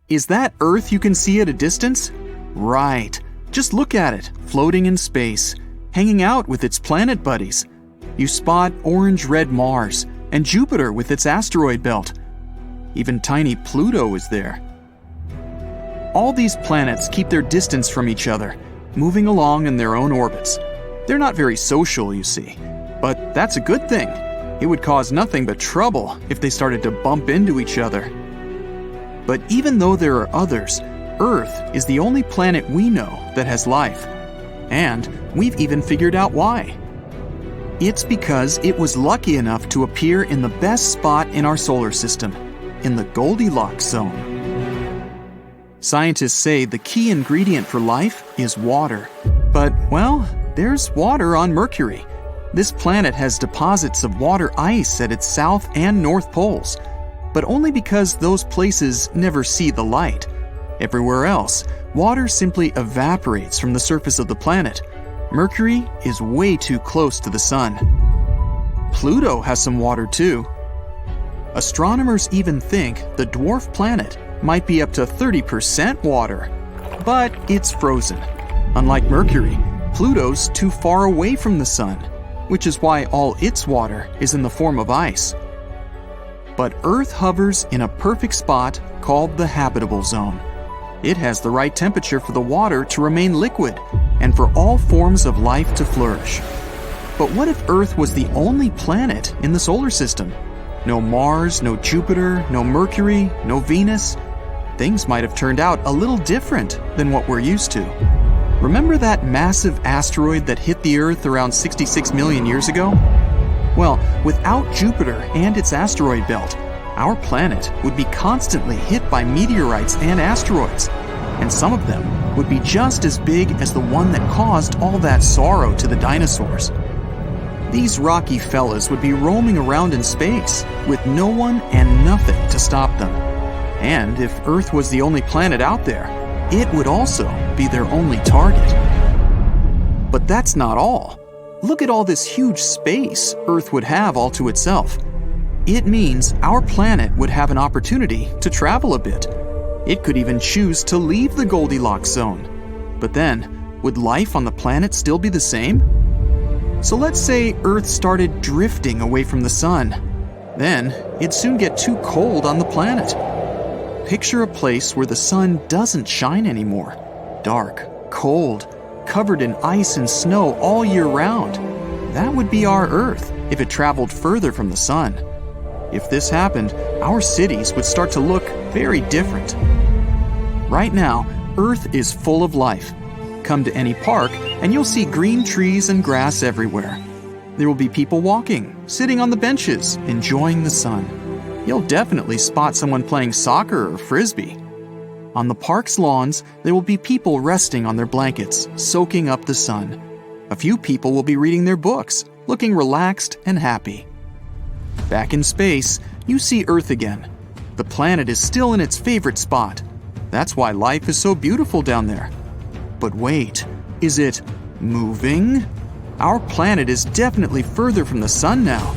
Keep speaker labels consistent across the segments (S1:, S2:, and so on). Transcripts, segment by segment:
S1: Is that Earth you can see at a distance? Right. Just look at it, floating in space, hanging out with its planet buddies. You spot orange-red Mars and Jupiter with its asteroid belt. Even tiny Pluto is there. All these planets keep their distance from each other, moving along in their own orbits. They're not very social, you see. But that's a good thing. It would cause nothing but trouble if they started to bump into each other. But even though there are others, Earth is the only planet we know that has life. And we've even figured out why. It's because it was lucky enough to appear in the best spot in our solar system, in the Goldilocks Zone. Scientists say the key ingredient for life is water. But, well, there's water on Mercury. This planet has deposits of water ice at its south and north poles, but only because those places never see the light. Everywhere else, water simply evaporates from the surface of the planet. Mercury is way too close to the sun. Pluto has some water too. Astronomers even think the dwarf planet might be up to 30% water, but it's frozen. Unlike Mercury, Pluto's too far away from the sun, which is why all its water is in the form of ice. But Earth hovers in a perfect spot called the habitable zone. It has the right temperature for the water to remain liquid and for all forms of life to flourish. But what if Earth was the only planet in the solar system? No Mars, no Jupiter, no Mercury, no Venus. Things might have turned out a little different than what we're used to. Remember that massive asteroid that hit the Earth around 66 million years ago? Well, without Jupiter and its asteroid belt, our planet would be constantly hit by meteorites and asteroids, and some of them would be just as big as the one that caused all that sorrow to the dinosaurs. These rocky fellas would be roaming around in space with no one and nothing to stop them. And if Earth was the only planet out there, it would also be their only target. But that's not all. Look at all this huge space Earth would have all to itself. It means our planet would have an opportunity to travel a bit. It could even choose to leave the Goldilocks zone. But then, would life on the planet still be the same? So let's say Earth started drifting away from the sun. Then, it'd soon get too cold on the planet. Picture a place where the sun doesn't shine anymore. Dark, cold, covered in ice and snow all year round. That would be our Earth if it traveled further from the sun. If this happened, our cities would start to look very different. Right now, Earth is full of life. Come to any park and you'll see green trees and grass everywhere. There will be people walking, sitting on the benches, enjoying the sun. You'll definitely spot someone playing soccer or frisbee. On the park's lawns, there will be people resting on their blankets, soaking up the sun. A few people will be reading their books, looking relaxed and happy. Back in space, you see Earth again. The planet is still in its favorite spot. That's why life is so beautiful down there. But wait, is it moving? Our planet is definitely further from the sun now.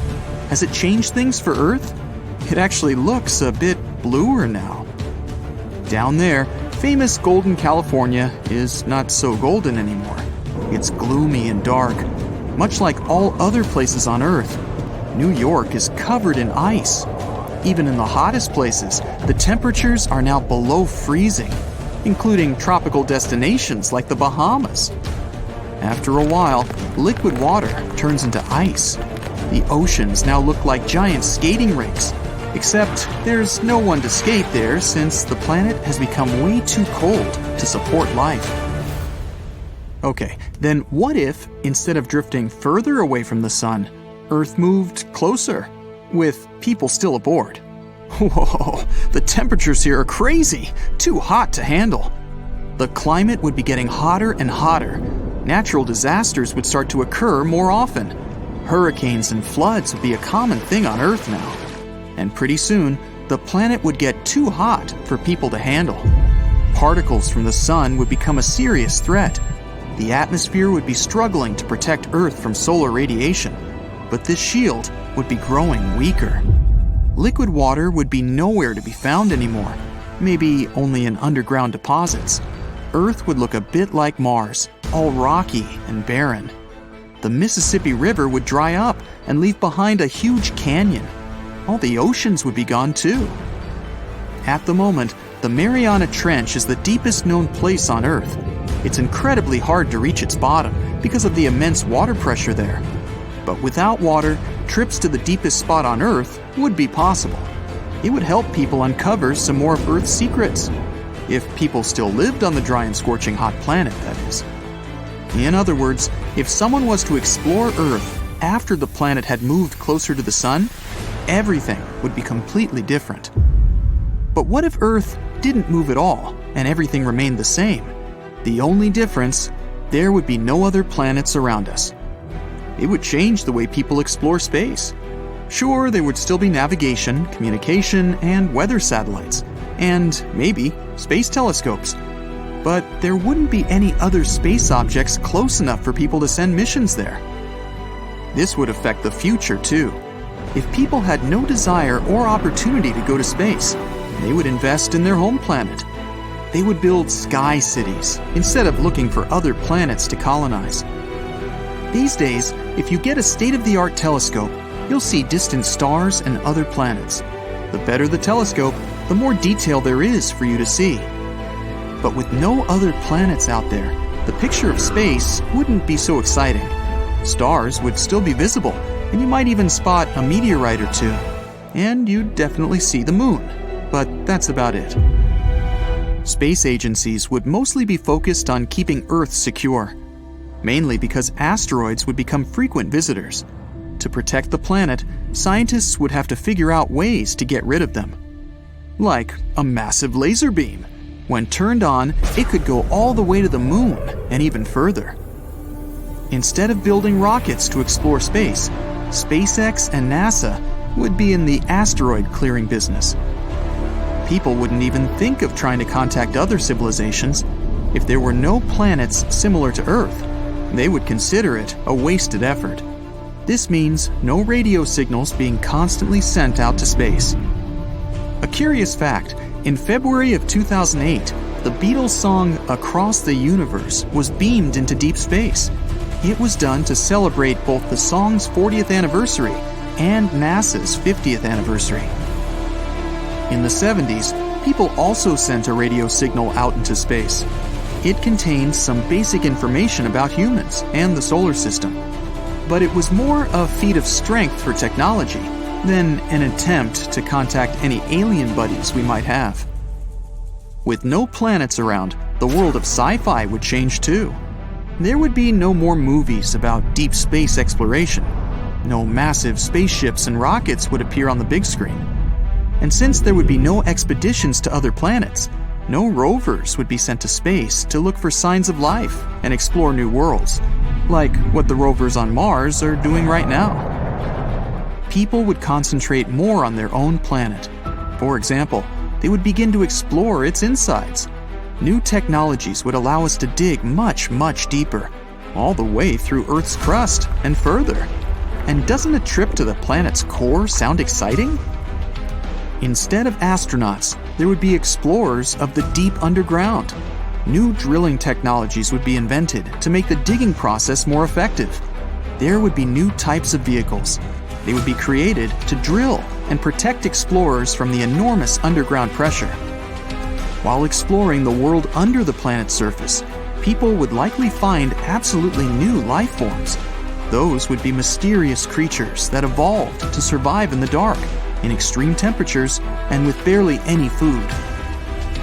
S1: Has it changed things for Earth? It actually looks a bit bluer now. Down there, famous golden California is not so golden anymore. It's gloomy and dark, much like all other places on Earth. New York is covered in ice. Even in the hottest places, the temperatures are now below freezing, including tropical destinations like the Bahamas. After a while, liquid water turns into ice. The oceans now look like giant skating rinks, except there's no one to skate there since the planet has become way too cold to support life. Okay, then what if, instead of drifting further away from the sun, Earth moved closer, with people still aboard? Whoa, the temperatures here are crazy, too hot to handle. The climate would be getting hotter and hotter. Natural disasters would start to occur more often. Hurricanes and floods would be a common thing on Earth now. And pretty soon, the planet would get too hot for people to handle. Particles from the sun would become a serious threat. The atmosphere would be struggling to protect Earth from solar radiation, but this shield would be growing weaker. Liquid water would be nowhere to be found anymore. maybe only in underground deposits, Earth would look a bit like Mars, all rocky and barren. The Mississippi River would dry up and leave behind a huge canyon. All the oceans would be gone too. At the moment, the Mariana Trench is the deepest known place on Earth. It's incredibly hard to reach its bottom because of the immense water pressure there. But without water, trips to the deepest spot on Earth would be possible. It would help people uncover some more of Earth's secrets. If people still lived on the dry and scorching hot planet, that is. In other words, if someone was to explore Earth after the planet had moved closer to the Sun, everything would be completely different. But what if Earth didn't move at all and everything remained the same? The only difference, there would be no other planets around us. It would change the way people explore space. Sure, there would still be navigation, communication, and weather satellites, and maybe space telescopes. But there wouldn't be any other space objects close enough for people to send missions there. This would affect the future too. If people had no desire or opportunity to go to space, they would invest in their home planet. They would build sky cities instead of looking for other planets to colonize. These days, if you get a state-of-the-art telescope, you'll see distant stars and other planets. The better the telescope, the more detail there is for you to see. But with no other planets out there, the picture of space wouldn't be so exciting. Stars would still be visible, and you might even spot a meteorite or two. And you'd definitely see the moon. But that's about it. Space agencies would mostly be focused on keeping Earth secure, mainly because asteroids would become frequent visitors. To protect the planet, scientists would have to figure out ways to get rid of them. Like a massive laser beam. When turned on, it could go all the way to the moon and even further. Instead of building rockets to explore space, SpaceX and NASA would be in the asteroid clearing business. People wouldn't even think of trying to contact other civilizations. If there were no planets similar to Earth, they would consider it a wasted effort. This means no radio signals being constantly sent out to space. A curious fact, in February of 2008, the Beatles' song Across the Universe was beamed into deep space. It was done to celebrate both the song's 40th anniversary and NASA's 50th anniversary. In the 70s, people also sent a radio signal out into space. It contained some basic information about humans and the solar system. But it was more a feat of strength for technology than an attempt to contact any alien buddies we might have. With no planets around, the world of sci-fi would change too. There would be no more movies about deep space exploration. No massive spaceships and rockets would appear on the big screen. And since there would be no expeditions to other planets, no rovers would be sent to space to look for signs of life and explore new worlds, like what the rovers on Mars are doing right now. People would concentrate more on their own planet. For example, they would begin to explore its insides. New technologies would allow us to dig much, much deeper, all the way through Earth's crust and further. And doesn't a trip to the planet's core sound exciting? Instead of astronauts, there would be explorers of the deep underground. New drilling technologies would be invented to make the digging process more effective. There would be new types of vehicles. They would be created to drill and protect explorers from the enormous underground pressure. While exploring the world under the planet's surface, people would likely find absolutely new life forms. Those would be mysterious creatures that evolved to survive in the dark, in extreme temperatures, and with barely any food.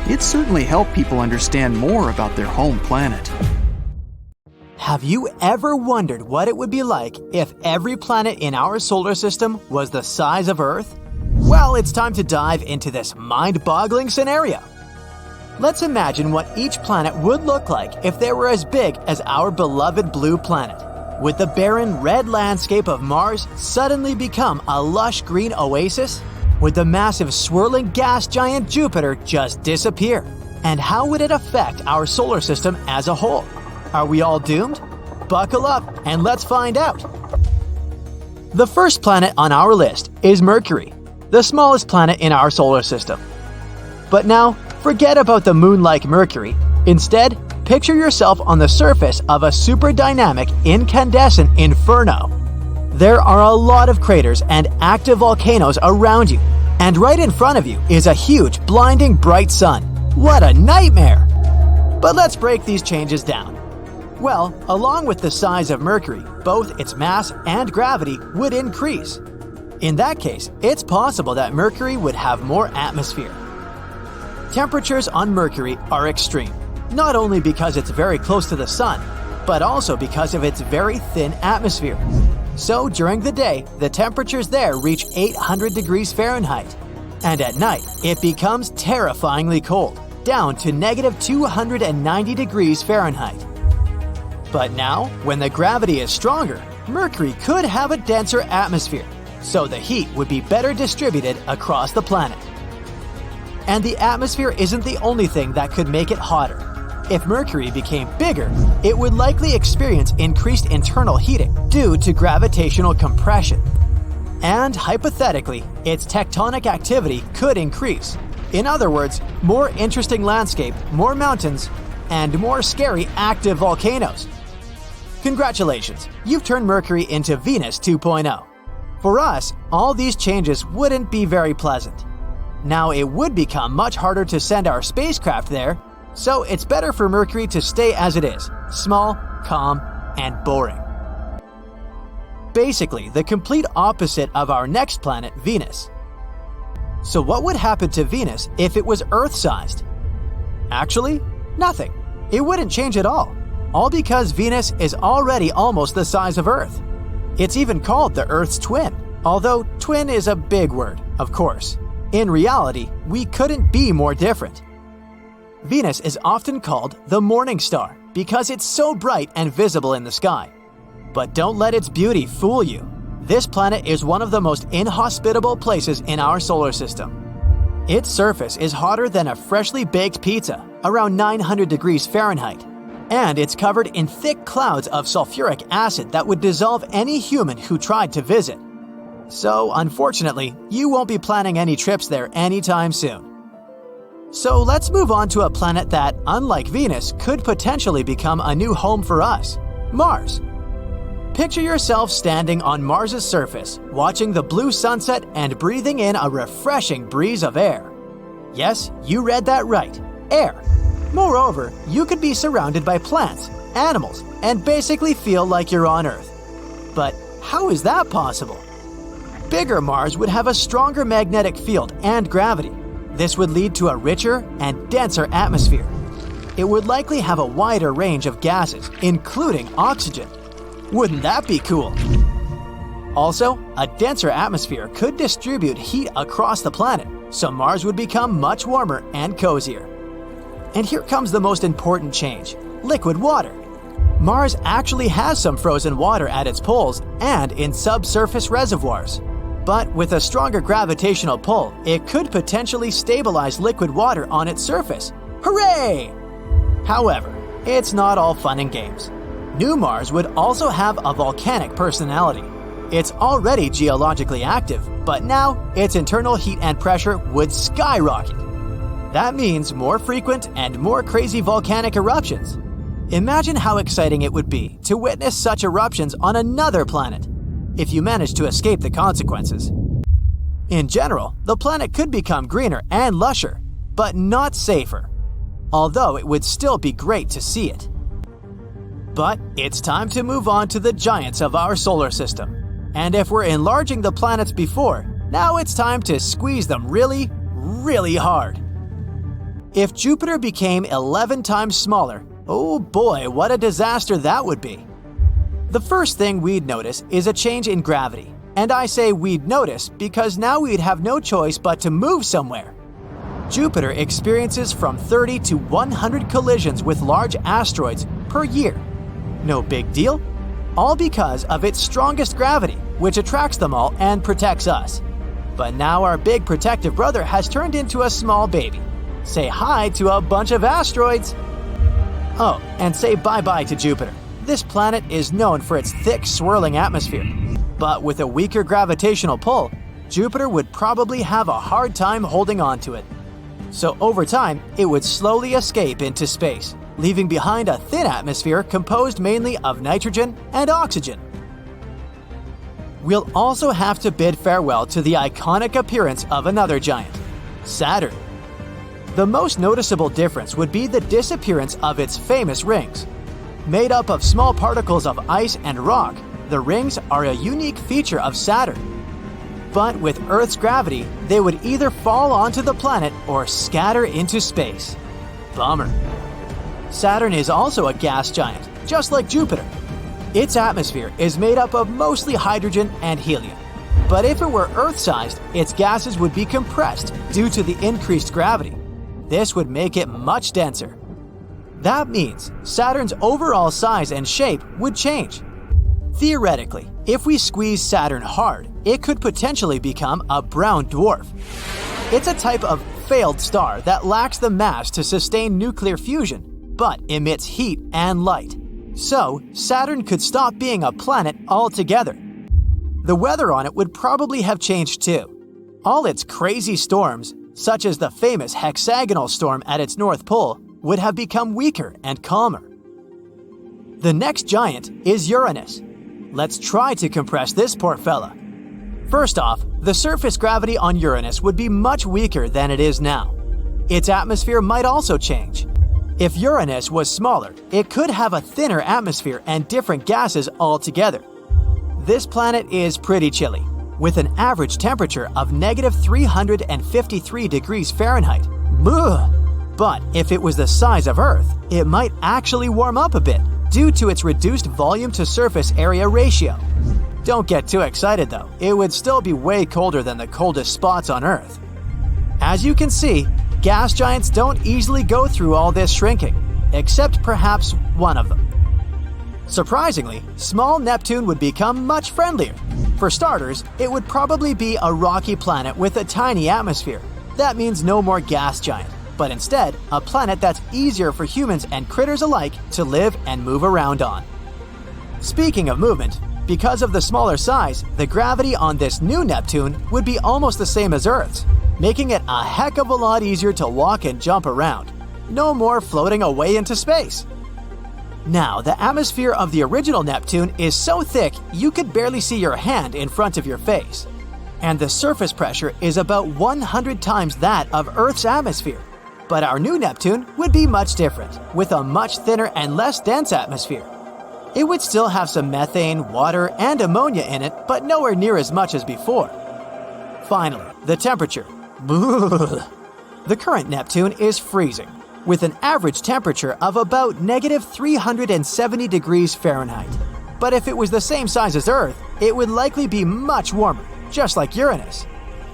S1: It certainly helped people understand more about their home planet.
S2: Have you ever wondered what it would be like if every planet in our solar system was the size of Earth? Well, it's time to dive into this mind-boggling scenario. Let's imagine what each planet would look like if they were as big as our beloved blue planet. Would the barren red landscape of Mars suddenly become a lush green oasis? Would the massive swirling gas giant Jupiter just disappear? And how would it affect our solar system as a whole? Are we all doomed? Buckle up and let's find out. The first planet on our list is Mercury, the smallest planet in our solar system. But now, Forget about the moon-like Mercury. Instead, picture yourself on the surface of a super dynamic incandescent inferno. There are a lot of craters and active volcanoes around you, and right in front of you is a huge, blinding bright sun. What a nightmare! But let's break these changes down. Well, along with the size of Mercury, both its mass and gravity would increase. In that case, it's possible that Mercury would have more atmosphere. Temperatures on Mercury are extreme, not only because it's very close to the sun, but also because of its very thin atmosphere. So during the day, the temperatures there reach 800 degrees Fahrenheit, and at night, it becomes terrifyingly cold, down to negative 290 degrees Fahrenheit. But now, when the gravity is stronger, Mercury could have a denser atmosphere, so the heat would be better distributed across the planet. And the atmosphere isn't the only thing that could make it hotter. If Mercury became bigger, it would likely experience increased internal heating due to gravitational compression. And hypothetically, its tectonic activity could increase. In other words, more interesting landscape, more mountains, and more scary active volcanoes. Congratulations, you've turned Mercury into Venus 2.0. For us, all these changes wouldn't be very pleasant. Now it would become much harder to send our spacecraft there, so it's better for Mercury to stay as it is, small, calm, and boring. Basically, the complete opposite of our next planet, Venus. So what would happen to Venus if it was Earth-sized? Actually, nothing. It wouldn't change at all because Venus is already almost the size of Earth. It's even called the Earth's twin, although twin is a big word, of course. In reality, we couldn't be more different. Venus is often called the morning star because it's so bright and visible in the sky. But don't let its beauty fool you. This planet is one of the most inhospitable places in our solar system. Its surface is hotter than a freshly baked pizza, around 900 degrees Fahrenheit, and it's covered in thick clouds of sulfuric acid that would dissolve any human who tried to visit. So, unfortunately, you won't be planning any trips there anytime soon. So let's move on to a planet that, unlike Venus, could potentially become a new home for us, Mars. Picture yourself standing on Mars's surface, watching the blue sunset and breathing in a refreshing breeze of air. Yes, you read that right, air. Moreover, you could be surrounded by plants, animals, and basically feel like you're on Earth. But how is that possible? Bigger Mars would have a stronger magnetic field and gravity. This would lead to a richer and denser atmosphere. It would likely have a wider range of gases, including oxygen. Wouldn't that be cool? Also, a denser atmosphere could distribute heat across the planet, so Mars would become much warmer and cozier. And here comes the most important change: liquid water. Mars actually has some frozen water at its poles and in subsurface reservoirs. But with a stronger gravitational pull, it could potentially stabilize liquid water on its surface. Hooray! However, it's not all fun and games. New Mars would also have a volcanic personality. It's already geologically active, but now its internal heat and pressure would skyrocket. That means more frequent and more crazy volcanic eruptions. Imagine how exciting it would be to witness such eruptions on another planet, if you manage to escape the consequences. In general, the planet could become greener and lusher, but not safer, although it would still be great to see it. But it's time to move on to the giants of our solar system. And if we're enlarging the planets before, now it's time to squeeze them really, really hard. If Jupiter became 11 times smaller, oh boy, what a disaster that would be. The first thing we'd notice is a change in gravity. And I say we'd notice because now we'd have no choice but to move somewhere. Jupiter experiences from 30 to 100 collisions with large asteroids per year. No big deal, all because of its strongest gravity, which attracts them all and protects us. But now our big protective brother has turned into a small baby. Say hi to a bunch of asteroids. Oh, and say bye-bye to Jupiter. This planet is known for its thick, swirling atmosphere. But with a weaker gravitational pull, Jupiter would probably have a hard time holding on to it. So over time, it would slowly escape into space, leaving behind a thin atmosphere composed mainly of nitrogen and oxygen. We'll also have to bid farewell to the iconic appearance of another giant, Saturn. The most noticeable difference would be the disappearance of its famous rings. Made up of small particles of ice and rock, the rings are a unique feature of Saturn. But with Earth's gravity, they would either fall onto the planet or scatter into space. Bummer. Saturn is also a gas giant, just like Jupiter. Its atmosphere is made up of mostly hydrogen and helium. But if it were Earth-sized, its gases would be compressed due to the increased gravity. This would make it much denser. That means Saturn's overall size and shape would change. Theoretically, if we squeeze Saturn hard, it could potentially become a brown dwarf. It's a type of failed star that lacks the mass to sustain nuclear fusion, but emits heat and light. So, Saturn could stop being a planet altogether. The weather on it would probably have changed too. All its crazy storms, such as the famous hexagonal storm at its North Pole, would have become weaker and calmer. The next giant is Uranus. Let's try to compress this poor fella. First off, the surface gravity on Uranus would be much weaker than it is now. Its atmosphere might also change. If Uranus was smaller, it could have a thinner atmosphere and different gases altogether. This planet is pretty chilly, with an average temperature of -353 degrees Fahrenheit. Ugh. But if it was the size of Earth, it might actually warm up a bit due to its reduced volume to surface area ratio. Don't get too excited though, it would still be way colder than the coldest spots on Earth. As you can see, gas giants don't easily go through all this shrinking, except perhaps one of them. Surprisingly, small Neptune would become much friendlier. For starters, it would probably be a rocky planet with a tiny atmosphere. That means no more gas giant, but instead, a planet that's easier for humans and critters alike to live and move around on. Speaking of movement, because of the smaller size, the gravity on this new Neptune would be almost the same as Earth's, making it a heck of a lot easier to walk and jump around. No more floating away into space. Now, the atmosphere of the original Neptune is so thick you could barely see your hand in front of your face. And the surface pressure is about 100 times that of Earth's atmosphere. But our new Neptune would be much different, with a much thinner and less dense atmosphere. It would still have some methane, water, and ammonia in it, but nowhere near as much as before. Finally, the temperature. The current Neptune is freezing, with an average temperature of about -370 degrees Fahrenheit. But if it was the same size as Earth, it would likely be much warmer, just like Uranus.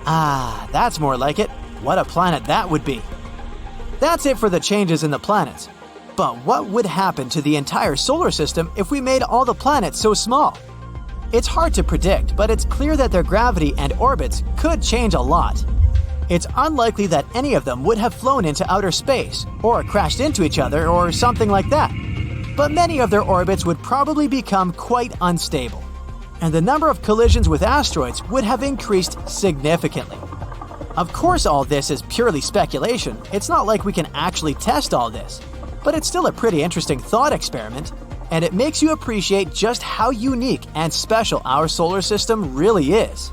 S2: Ah, that's more like it. What a planet that would be. That's it for the changes in the planets. But what would happen to the entire solar system if we made all the planets so small? It's hard to predict, but it's clear that their gravity and orbits could change a lot. It's unlikely that any of them would have flown into outer space, or crashed into each other, or something like that. But many of their orbits would probably become quite unstable, and the number of collisions with asteroids would have increased significantly. Of course, all this is purely speculation. It's not like we can actually test all this. But it's still a pretty interesting thought experiment, and it makes you appreciate just how unique and special our solar system really is.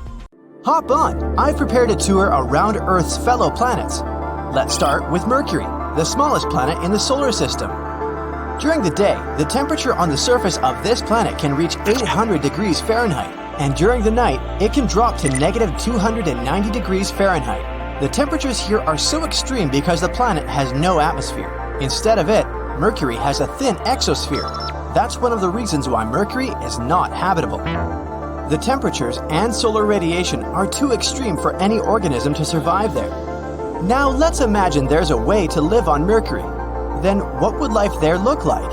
S2: Hop on! I've prepared a tour around Earth's fellow planets. Let's start with Mercury, the smallest planet in the solar system. During the day, the temperature on the surface of this planet can reach 800 degrees Fahrenheit, and during the night, it can drop to -290 degrees Fahrenheit. The temperatures here are so extreme because the planet has no atmosphere. Instead of it, Mercury has a thin exosphere. That's one of the reasons why Mercury is not habitable. The temperatures and solar radiation are too extreme for any organism to survive there. Now let's imagine there's a way to live on Mercury. Then what would life there look like?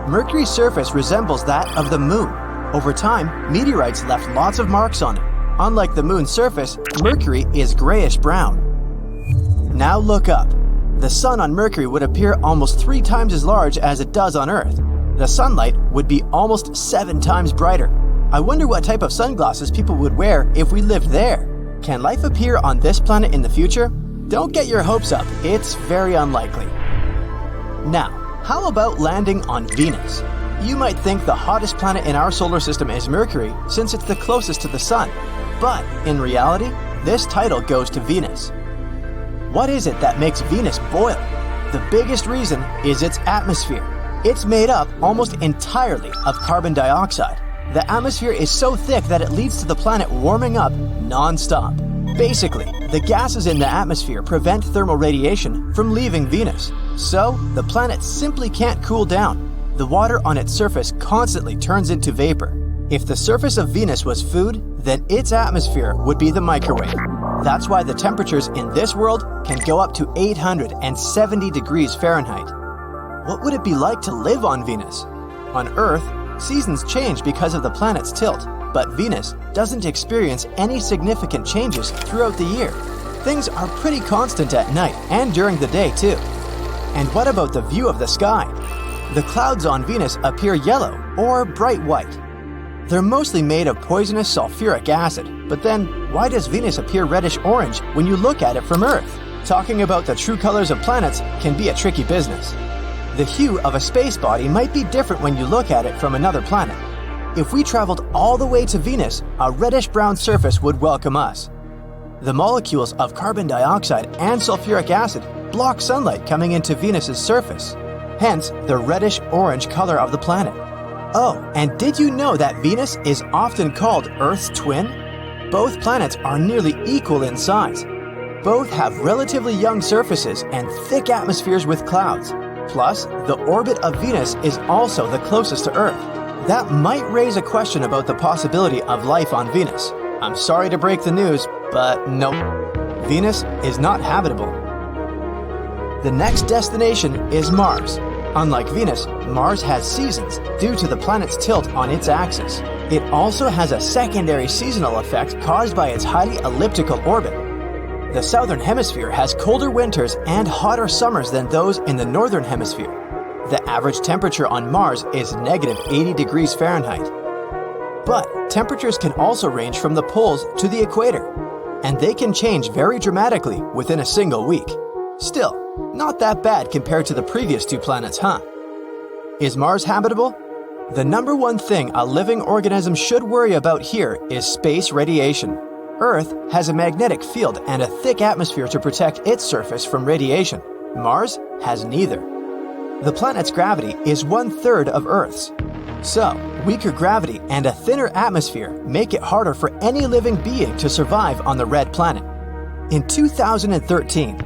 S2: Mercury's surface resembles that of the Moon. Over time, meteorites left lots of marks on it. Unlike the Moon's surface, Mercury is grayish-brown. Now look up. The sun on Mercury would appear almost 3 times as large as it does on Earth. The sunlight would be almost 7 times brighter. I wonder what type of sunglasses people would wear if we lived there. Can life appear on this planet in the future? don't get your hopes up, it's very unlikely. Now, how about landing on Venus? You might think the hottest planet in our solar system is Mercury since it's the closest to the Sun. But in reality, this title goes to Venus. What is it that makes Venus boil? The biggest reason is its atmosphere. It's made up almost entirely of carbon dioxide. The atmosphere is so thick that it leads to the planet warming up non-stop. Basically, the gases in the atmosphere prevent thermal radiation from leaving Venus. So, the planet simply can't cool down. The water on its surface constantly turns into vapor. If the surface of Venus was food, then its atmosphere would be the microwave. That's why the temperatures in this world can go up to 870 degrees Fahrenheit. What would it be like to live on Venus? On Earth, seasons change because of the planet's tilt, but Venus doesn't experience any significant changes throughout the year. Things are pretty constant at night and during the day too. And what about the view of the sky? The clouds on Venus appear yellow or bright white. They're mostly made of poisonous sulfuric acid, but then why does Venus appear reddish-orange when you look at it from Earth? Talking about the true colors of planets can be a tricky business. The hue of a space body might be different when you look at it from another planet. If we traveled all the way to Venus, a reddish-brown surface would welcome us. The molecules of carbon dioxide and sulfuric acid block sunlight coming into Venus's surface, hence the reddish-orange color of the planet. Oh, and did you know that Venus is often called Earth's twin? Both planets are nearly equal in size. Both have relatively young surfaces and thick atmospheres with clouds. Plus, the orbit of Venus is also the closest to Earth. That might raise a question about the possibility of life on Venus. I'm sorry to break the news, but nope. Venus is not habitable. The next destination is Mars. Unlike Venus, Mars has seasons due to the planet's tilt on its axis. It also has a secondary seasonal effect caused by its highly elliptical orbit. The southern hemisphere has colder winters and hotter summers than those in the northern hemisphere. The average temperature on Mars is negative 80 degrees Fahrenheit. But temperatures can also range from the poles to the equator, and they can change very dramatically within a single week. Still, not that bad compared to the previous two planets, huh? Is Mars habitable? The number one thing a living organism should worry about here is space radiation. Earth has a magnetic field and a thick atmosphere to protect its surface from radiation. Mars has neither. The planet's gravity is 1/3 of Earth's. So, weaker gravity and a thinner atmosphere make it harder for any living being to survive on the red planet. In 2013,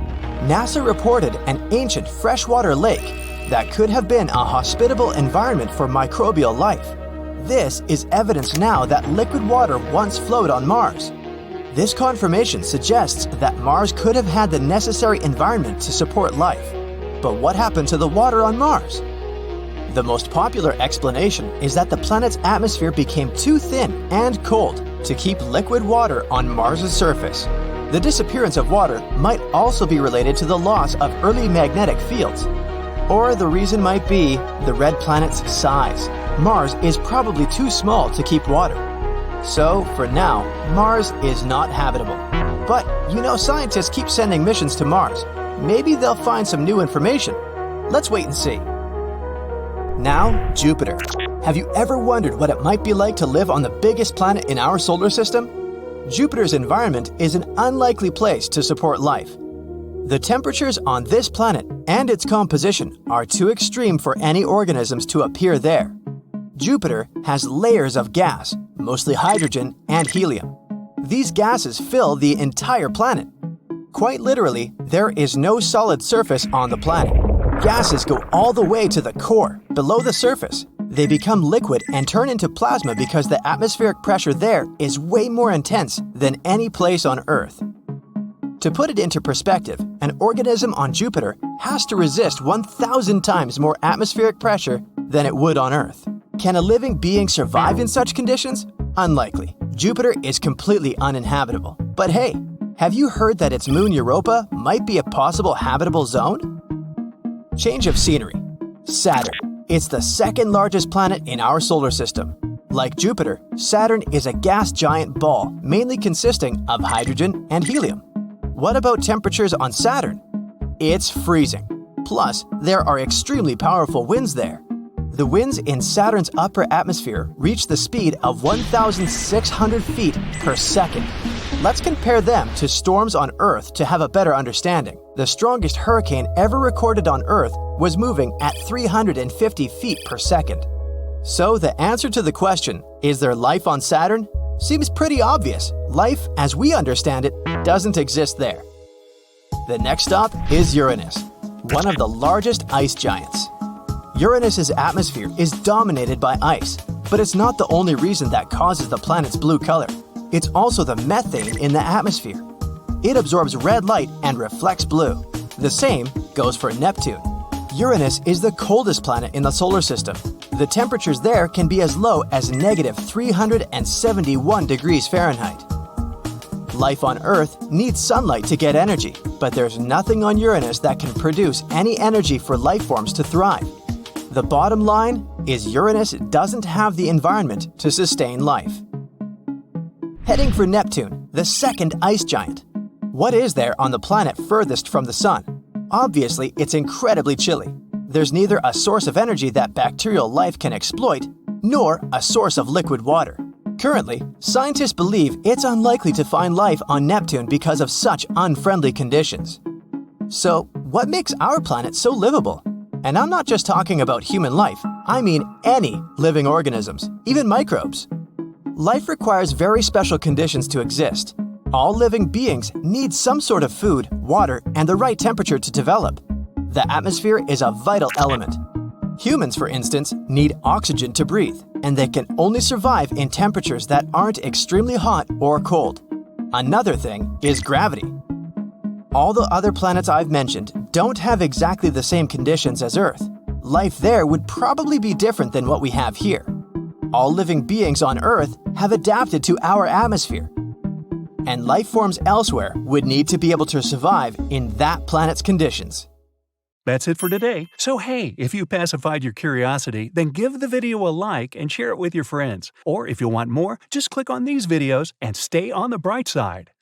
S2: NASA reported an ancient freshwater lake that could have been a hospitable environment for microbial life. This is evidence now that liquid water once flowed on Mars. This confirmation suggests that Mars could have had the necessary environment to support life. But what happened to the water on Mars? The most popular explanation is that the planet's atmosphere became too thin and cold to keep liquid water on Mars's surface. The disappearance of water might also be related to the loss of early magnetic fields. Or the reason might be the red planet's size. Mars is probably too small to keep water. So, for now, Mars is not habitable. But, scientists keep sending missions to Mars. Maybe they'll find some new information. Let's wait and see. Now, Jupiter. Have you ever wondered what it might be like to live on the biggest planet in our solar system? Jupiter's environment is an unlikely place to support life. The temperatures on this planet and its composition are too extreme for any organisms to appear there. Jupiter has layers of gas, mostly hydrogen and helium. These gases fill the entire planet. Quite literally, there is no solid surface on the planet. Gases go all the way to the core, below the surface. They become liquid and turn into plasma because the atmospheric pressure there is way more intense than any place on Earth. To put it into perspective, an organism on Jupiter has to resist 1,000 times more atmospheric pressure than it would on Earth. Can a living being survive in such conditions? Unlikely. Jupiter is completely uninhabitable. But hey, have you heard that its moon Europa might be a possible habitable zone? Change of scenery. Saturn. It's the second largest planet in our solar system. Like Jupiter, Saturn is a gas giant ball mainly consisting of hydrogen and helium. What about temperatures on Saturn? It's freezing. Plus, there are extremely powerful winds there. The winds in Saturn's upper atmosphere reach the speed of 1,600 feet per second. Let's compare them to storms on Earth to have a better understanding. The strongest hurricane ever recorded on Earth was moving at 350 feet per second. So the answer to the question, is there life on Saturn? Seems pretty obvious. Life, as we understand it, doesn't exist there. The next stop is Uranus, one of the largest ice giants. Uranus's atmosphere is dominated by ice, but it's not the only reason that causes the planet's blue color. It's also the methane in the atmosphere. It absorbs red light and reflects blue. The same goes for Neptune. Uranus is the coldest planet in the solar system. The temperatures there can be as low as -371 degrees Fahrenheit. Life on Earth needs sunlight to get energy, but there's nothing on Uranus that can produce any energy for life forms to thrive. The bottom line is Uranus doesn't have the environment to sustain life. Heading for Neptune, the second ice giant. What is there on the planet furthest from the Sun? Obviously, it's incredibly chilly. There's neither a source of energy that bacterial life can exploit, nor a source of liquid water. Currently, scientists believe it's unlikely to find life on Neptune because of such unfriendly conditions. So, what makes our planet so livable? And I'm not just talking about human life, I mean any living organisms, even microbes. Life requires very special conditions to exist. All living beings need some sort of food, water, and the right temperature to develop. The atmosphere is a vital element. Humans, for instance, need oxygen to breathe, and they can only survive in temperatures that aren't extremely hot or cold. Another thing is gravity. All the other planets I've mentioned don't have exactly the same conditions as Earth. Life there would probably be different than what we have here. All living beings on Earth have adapted to our atmosphere, and life forms elsewhere would need to be able to survive in that planet's conditions.
S3: That's it for today. So hey, if you pacified your curiosity, then give the video a like and share it with your friends. Or if you want more, just click on these videos and stay on the bright side.